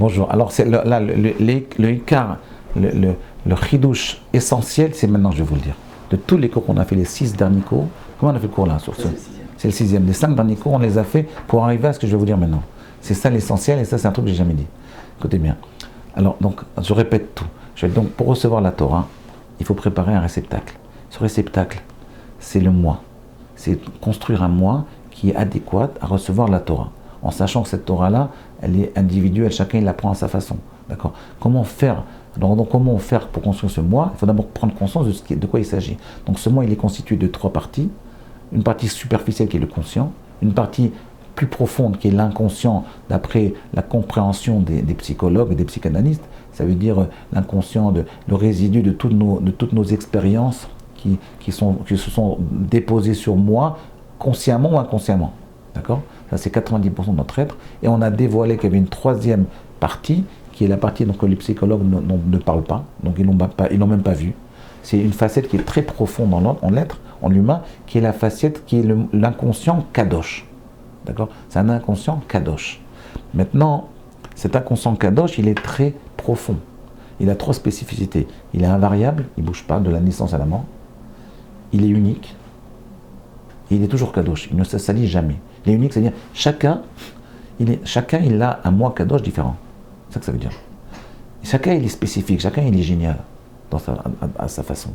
Bonjour. Alors, c'est là, le Ikar, le chidouche essentiel, c'est maintenant, je vais vous le dire. De tous les cours qu'on a fait, les 6 derniers cours, comment on a fait le cours là sur ce? C'est le 6e. Les 5 derniers cours, on les a fait pour arriver à ce que je vais vous dire maintenant. C'est ça l'essentiel, et ça, c'est un truc que j'ai jamais dit. Écoutez bien. Alors, donc, je répète tout. Donc, pour recevoir la Torah, il faut préparer un réceptacle. Ce réceptacle, c'est le moi. C'est construire un moi qui est adéquat à recevoir la Torah. En sachant que cette Torah-là, elle est individuelle, chacun il la prend à sa façon. D'accord? Comment faire? Alors, donc, comment faire pour construire ce moi? Il faut d'abord prendre conscience de quoi il s'agit. Donc, ce moi, il est constitué de 3 parties. Une partie superficielle qui est le conscient, une partie plus profonde qui est l'inconscient d'après la compréhension des psychologues et des psychanalystes. Ça veut dire l'inconscient, le résidu de toutes nos expériences qui se sont déposées sur moi, consciemment ou inconsciemment. D'accord? Ça, c'est 90% de notre être. Et on a dévoilé qu'il y avait une 3e partie, qui est la partie que les psychologues ne parlent pas, donc ils l'ont même pas vue. C'est une facette qui est très profonde en l'être, en l'humain, qui est la facette qui est l'inconscient kadosh. D'accord? C'est un inconscient kadosh. Maintenant, cet inconscient kadosh, il est très profond. Il a 3 spécificités. Il est invariable, il ne bouge pas de la naissance à la mort. Il est unique. Et il est toujours kadosh. Il ne se salit jamais. Il est unique, c'est-à-dire chacun il a un moi kadosh différent. C'est ça que ça veut dire. Chacun il est spécifique, chacun il est génial à sa façon.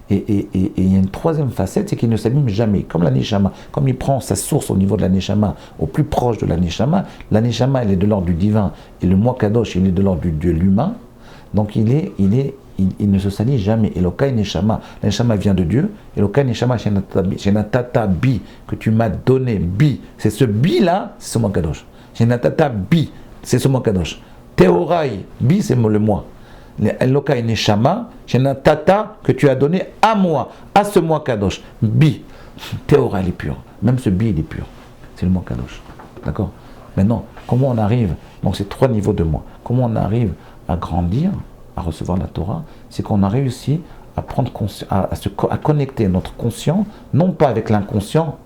Et il y a une 3e facette, c'est qu'il ne s'abîme jamais. Comme la Neshama, comme il prend sa source au niveau de la Neshama, au plus proche de la Neshama elle est de l'ordre du divin, et le moi kadosh, il est de l'ordre de l'humain, donc il ne se salit jamais. Et l'Okai Neshama, la Neshama vient de Dieu, et l'Okai Neshama, Shenatata Bi, que tu m'as donné, Bi, c'est ce Bi là, c'est ce moi kadosh. Shenatata Bi, c'est ce moi kadosh. Teorai, Bi, c'est le moi. L'Okai Neshama, Shenatata, que tu as donné à moi, à ce moi kadosh. Bi, Teorai, il est pur. Même ce Bi, il est pur. C'est le moi kadosh. D'accord? Maintenant, comment on arrive? Donc, c'est 3 niveaux de moi. Comment on arrive à grandir, à recevoir la Torah? C'est qu'on a réussi à prendre à connecter notre conscient, non pas avec l'inconscient,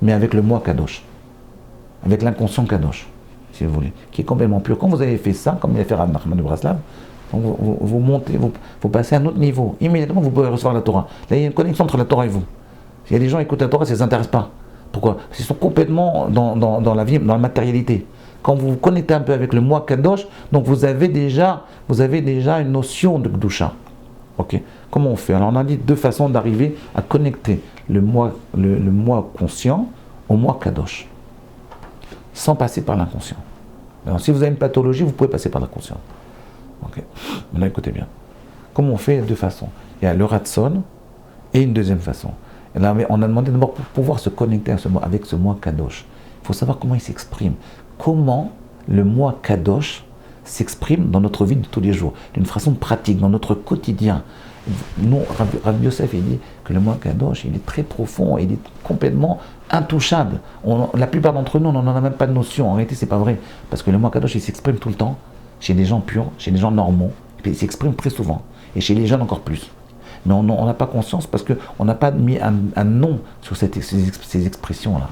mais avec le moi kadosh. Avec l'inconscient kadosh, si vous voulez, qui est complètement pur. Quand vous avez fait ça, comme il a fait Rav Nachman de Braslav, vous montez, vous passez à un autre niveau. Immédiatement, vous pouvez recevoir la Torah. Là, il y a une connexion entre la Torah et vous. Il y a des gens qui écoutent la Torah, ça ne les intéresse pas. Pourquoi? Parce qu'ils sont complètement dans la vie, dans la matérialité. Quand vous vous connectez un peu avec le moi kadosh, donc vous avez déjà une notion de Gdusha. Ok? Comment on fait? Alors on a dit 2 façons d'arriver à connecter le moi conscient au moi kadosh, sans passer par l'inconscient. Alors si vous avez une pathologie, vous pouvez passer par l'inconscient. Ok? Maintenant écoutez bien. Comment on fait? 2 façons. Il y a le ratson et une 2e façon. Et là, on a demandé d'abord pour pouvoir se connecter avec ce moi kadosh. Il faut savoir comment il s'exprime. Comment le moi kadosh s'exprime dans notre vie de tous les jours, d'une façon pratique, dans notre quotidien. Nous, Rav Yosef, il dit que le moi kadosh, il est très profond, il est complètement intouchable. La plupart d'entre nous, on n'en a même pas de notion. En réalité, c'est pas vrai, parce que le moi kadosh, il s'exprime tout le temps, chez des gens purs, chez des gens normaux, il s'exprime très souvent, et chez les jeunes encore plus. Mais on n'a pas conscience parce qu'on n'a pas mis un nom sur ces expressions-là.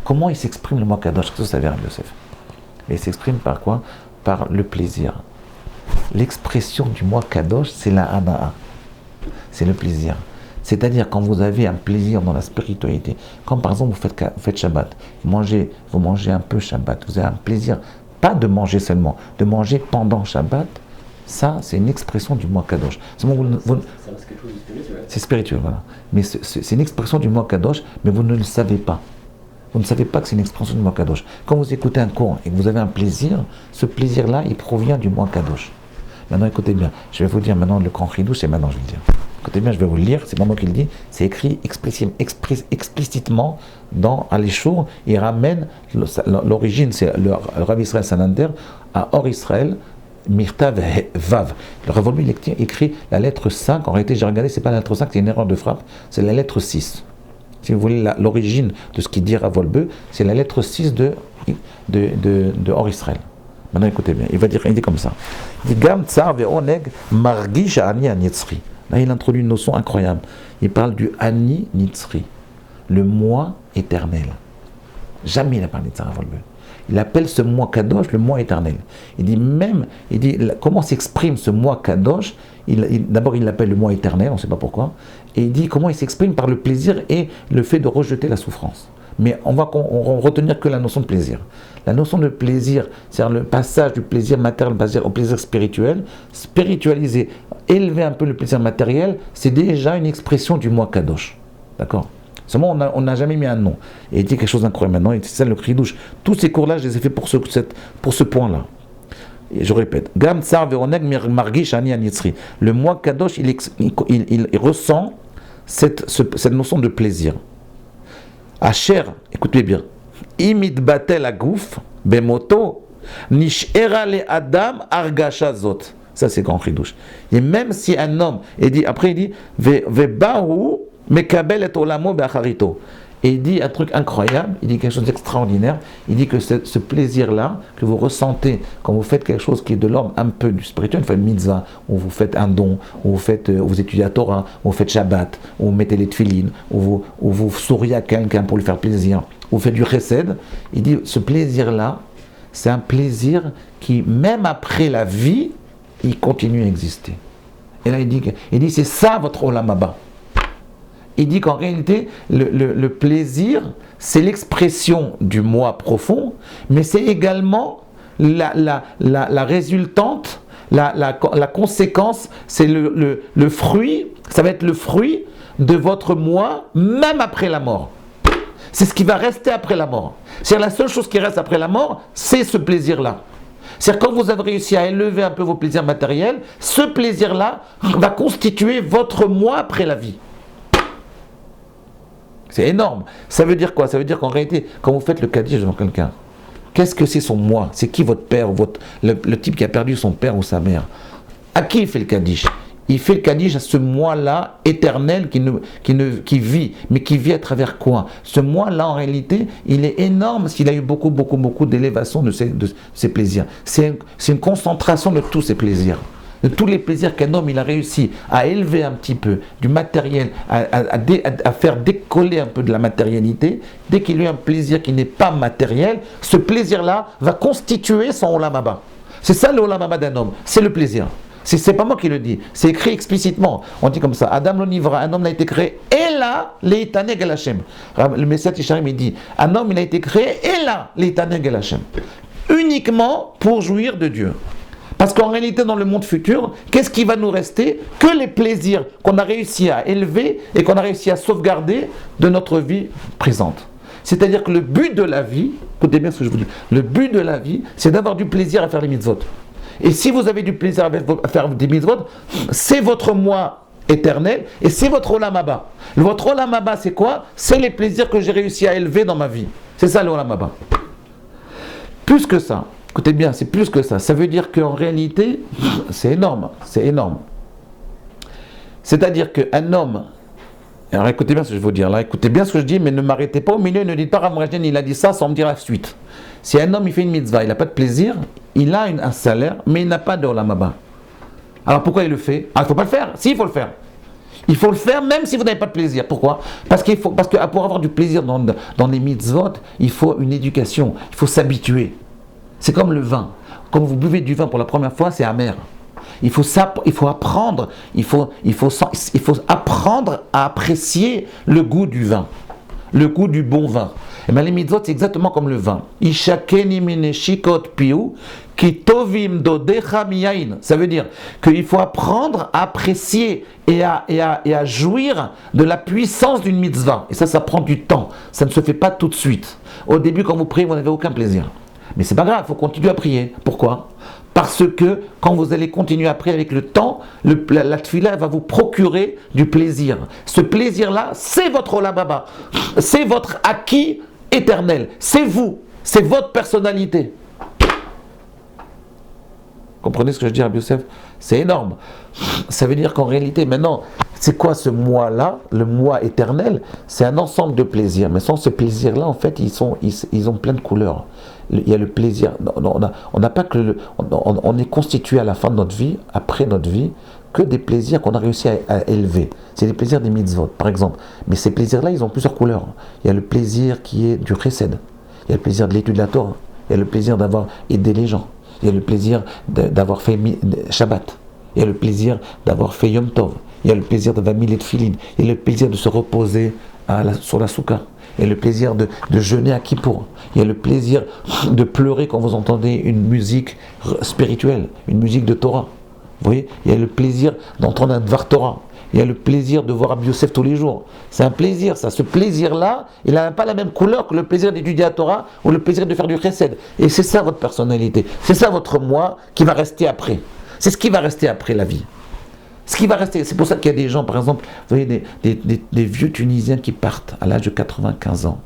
Comment il s'exprime le moi kadosh? Qu'est-ce que ça veut dire, Yosef? Il s'exprime par quoi? Par le plaisir. L'expression du moi kadosh, c'est la hana'a. C'est le plaisir. C'est-à-dire quand vous avez un plaisir dans la spiritualité, comme par exemple vous faites Shabbat, vous mangez un peu Shabbat, vous avez un plaisir, pas de manger seulement, de manger pendant Shabbat, ça c'est une expression du moi kadosh. C'est spirituel, voilà. Mais c'est une expression du moi kadosh, mais vous ne le savez pas. Vous ne savez pas que c'est une expression du moi kadosh. Quand vous écoutez un cours et que vous avez un plaisir, ce plaisir-là, il provient du moi kadosh. Maintenant, écoutez bien, je vais vous dire maintenant le grand chidouche, c'est maintenant, je vais le dire. Écoutez bien, je vais vous le lire, c'est pas moi qui le dis, c'est écrit explicitement dans Alishour, il ramène l'origine, c'est le Rav Israël Sanander, à Or Israël, Mirtav Vav. Le Rav lui écrit la lettre 5, en réalité j'ai regardé, c'est pas la lettre 5, c'est une erreur de frappe, c'est la lettre 6. Si vous voulez l'origine de ce qu'il dit Rav Wolbe, c'est la lettre 6 de Or Israël. Maintenant écoutez bien, il dit comme ça. Il dit Gam tsar ve'oneg margish ani anitzri. Là il introduit une notion incroyable. Il parle du ani nitzri, le moi éternel. Jamais il a parlé de ça avant le Beul. Il appelle ce mois Kadosh le mois éternel. Il dit comment s'exprime ce mois Kadosh. D'abord il l'appelle le mois éternel, on ne sait pas pourquoi. Et il dit comment il s'exprime par le plaisir et le fait de rejeter la souffrance. Mais on va retenir que la notion de plaisir. La notion de plaisir, c'est-à-dire le passage du plaisir matériel au plaisir spirituel, spiritualiser, élever un peu le plaisir matériel, c'est déjà une expression du mois Kadosh. D'accord ? Seulement, on n'a jamais mis un nom. Et il dit quelque chose d'incroyable maintenant, et c'est ça le chidouche. Tous ces cours-là, je les ai faits pour ce point-là. Et je répète, Gam Tsar Veroneg Margish Ani Anitzri. Le mois Kadosh, il ressent cette notion de plaisir. Asher, écoutez bien, Imit Batel Agouf, Bemoto, Nish Era le Adam Argasha Zot. Ça, c'est grand chidouche. Et même si un homme, après il dit, Vebahu, Mekabel et Olamo Be'acharito. Et il dit un truc incroyable, il dit quelque chose d'extraordinaire. Il dit que ce plaisir-là, que vous ressentez quand vous faites quelque chose qui est de l'ordre un peu du spirituel, vous faites une mitzvah, ou vous faites un don, ou vous étudiez la Torah, ou vous faites Shabbat, ou vous mettez les tefilines, ou vous souriez à quelqu'un pour lui faire plaisir, ou vous faites du chesed. Il dit ce plaisir-là, c'est un plaisir qui, même après la vie, il continue à exister. Et là, il dit c'est ça votre Olam Haba. Il dit qu'en réalité, le plaisir, c'est l'expression du moi profond, mais c'est également la résultante, la conséquence, c'est le fruit, ça va être le fruit de votre moi, même après la mort. C'est ce qui va rester après la mort. C'est-à-dire la seule chose qui reste après la mort, c'est ce plaisir-là. C'est-à-dire quand vous avez réussi à élever un peu vos plaisirs matériels, ce plaisir-là va constituer votre moi après la vie. C'est énorme. Ça veut dire quoi? Ça veut dire qu'en réalité, quand vous faites le kaddish devant quelqu'un, qu'est-ce que c'est son moi? C'est qui votre père, le type qui a perdu son père ou sa mère? À qui il fait le kaddish? Il fait le kaddish à ce moi-là éternel qui vit. Mais qui vit à travers quoi? Ce moi-là, en réalité, il est énorme s'il a eu beaucoup d'élévation de ses plaisirs. C'est une concentration de tous ses plaisirs. De tous les plaisirs qu'un homme il a réussi à élever un petit peu du matériel, à faire décoller un peu de la matérialité, dès qu'il y a un plaisir qui n'est pas matériel, ce plaisir-là va constituer son Olam Haba. C'est ça le Olam Haba d'un homme, c'est le plaisir. C'est pas moi qui le dis, c'est écrit explicitement. On dit comme ça, Adam l'onivra, un homme n'a été créé, et là, l'Eitaneg el Hashem. Le Messiah Tisharim il dit, un homme il a été créé, et là, l'Eitaneg el Hashem. Uniquement pour jouir de Dieu. Parce qu'en réalité, dans le monde futur, qu'est-ce qui va nous rester? Que les plaisirs qu'on a réussi à élever et qu'on a réussi à sauvegarder de notre vie présente. C'est-à-dire que le but de la vie, écoutez bien ce que je vous dis, le but de la vie, c'est d'avoir du plaisir à faire les mitzvot. Et si vous avez du plaisir à faire des mitzvot, c'est votre moi éternel et c'est votre Olam Haba. Votre Olam Haba, c'est quoi? C'est les plaisirs que j'ai réussi à élever dans ma vie. C'est ça le Olam Haba. Plus que ça. Écoutez bien, c'est plus que ça. Ça veut dire qu'en réalité, c'est énorme. C'est énorme. C'est-à-dire qu'un homme... Alors écoutez bien ce que je vais vous dire là. Écoutez bien ce que je dis, mais ne m'arrêtez pas au milieu. Ne dites pas Rav Rajden, il a dit ça sans me dire la suite. Si un homme il fait une mitzvah, il n'a pas de plaisir, il a un salaire, mais il n'a pas de Olam Haba. Alors pourquoi il le fait? Ah, il ne faut pas le faire. Si, il faut le faire. Il faut le faire même si vous n'avez pas de plaisir. Pourquoi? Parce que pour avoir du plaisir dans les mitzvot, il faut une éducation. Il faut s'habituer. C'est comme le vin. Quand vous buvez du vin pour la première fois, c'est amer. Il faut apprendre. Il faut apprendre à apprécier le goût du vin, le goût du bon vin. Et bien les mitzvot, c'est exactement comme le vin. Ça veut dire qu'il faut apprendre à apprécier et à jouir de la puissance d'une mitzvah. Et ça prend du temps. Ça ne se fait pas tout de suite. Au début, quand vous priez, vous n'avez aucun plaisir. Mais c'est pas grave, il faut continuer à prier. Pourquoi? Parce que quand vous allez continuer à prier avec le temps, la tefila va vous procurer du plaisir. Ce plaisir-là, c'est votre Olam Haba. C'est votre acquis éternel. C'est vous. C'est votre personnalité. Comprenez ce que je dis, Rabbi Yosef? C'est énorme. Ça veut dire qu'en réalité, maintenant, c'est quoi ce moi-là, le moi éternel? C'est un ensemble de plaisirs. Mais sans ce plaisir-là, en fait, ils ont plein de couleurs. Il y a le plaisir. On n'a pas que on est constitué à la fin de notre vie, après notre vie, que des plaisirs qu'on a réussi à élever. C'est les plaisirs des mitzvot, par exemple. Mais ces plaisirs-là, ils ont plusieurs couleurs. Il y a le plaisir qui est du chesed. il y a le plaisir de l'étude de la Torah, il y a le plaisir d'avoir aidé les gens, il y a le plaisir d'avoir fait Shabbat, il y a le plaisir d'avoir fait Yom Tov, il y a le plaisir d'avoir mis les tefilines, il y a le plaisir de se reposer sur la soukha, il y a le plaisir de jeûner à Kippour, il y a le plaisir de pleurer quand vous entendez une musique spirituelle, une musique de Torah. Vous voyez, il y a le plaisir d'entendre un Dvar Torah. Il y a le plaisir de voir Rabbi Yosef tous les jours. C'est un plaisir, ça. Ce plaisir-là, il n'a pas la même couleur que le plaisir d'étudier la Torah ou le plaisir de faire du chesed. Et c'est ça votre personnalité. C'est ça votre moi qui va rester après. C'est ce qui va rester après la vie. Ce qui va rester. C'est pour ça qu'il y a des gens, par exemple, vous voyez, des vieux Tunisiens qui partent à l'âge de 95 ans.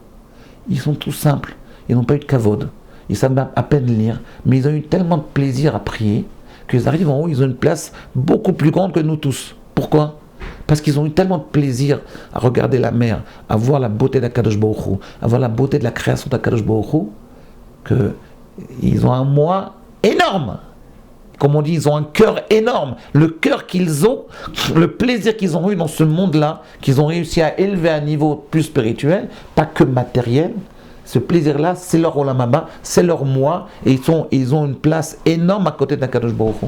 Ils sont tout simples. Ils n'ont pas eu de kavod. Ils savent à peine lire. Mais ils ont eu tellement de plaisir à prier qu'ils arrivent en haut, ils ont une place beaucoup plus grande que nous tous. Pourquoi ? Parce qu'ils ont eu tellement de plaisir à regarder la mer, à voir la beauté d'Akadosh Baruch Hu, à voir la beauté de la création d'Akadosh Baruch Hu, qu'ils ont un moi énorme. Comme on dit, ils ont un cœur énorme. Le cœur qu'ils ont, le plaisir qu'ils ont eu dans ce monde-là, qu'ils ont réussi à élever à un niveau plus spirituel, pas que matériel. Ce plaisir-là, c'est leur Olam Haba, c'est leur moi, et ils ont une place énorme à côté d'Akadosh Baruch Hu.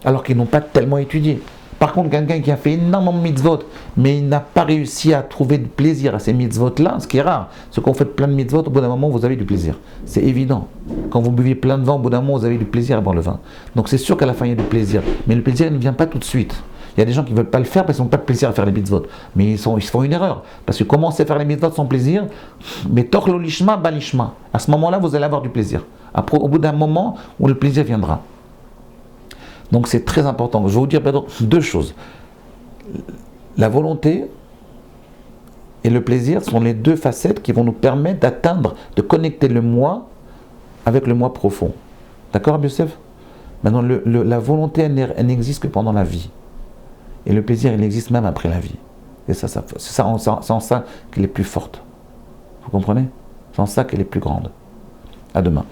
Alors qu'ils n'ont pas tellement étudié. Par contre, quelqu'un qui a fait énormément de mitzvot, mais il n'a pas réussi à trouver de plaisir à ces mitzvot-là, ce qui est rare. Ce qu'on fait plein de mitzvot, au bout d'un moment, vous avez du plaisir. C'est évident. Quand vous buvez plein de vin, au bout d'un moment, vous avez du plaisir à boire le vin. Donc c'est sûr qu'à la fin, il y a du plaisir. Mais le plaisir, il ne vient pas tout de suite. Il y a des gens qui ne veulent pas le faire parce qu'ils n'ont pas de plaisir à faire les mitzvot. Mais ils font une erreur. Parce que commencer à faire les mitzvot sans plaisir, mais torlo lishma, balishma. À ce moment-là, vous allez avoir du plaisir. Après, au bout d'un moment où le plaisir viendra. Donc c'est très important. Je vais vous dire deux choses. La volonté et le plaisir sont les deux facettes qui vont nous permettre d'atteindre, de connecter le moi avec le moi profond. D'accord, Rabbi Yosef ? Maintenant, la volonté, elle n'existe que pendant la vie. Et le plaisir, il existe même après la vie. Et c'est en ça qu'elle est plus forte. Vous comprenez ? C'est en ça qu'elle est plus grande. À demain.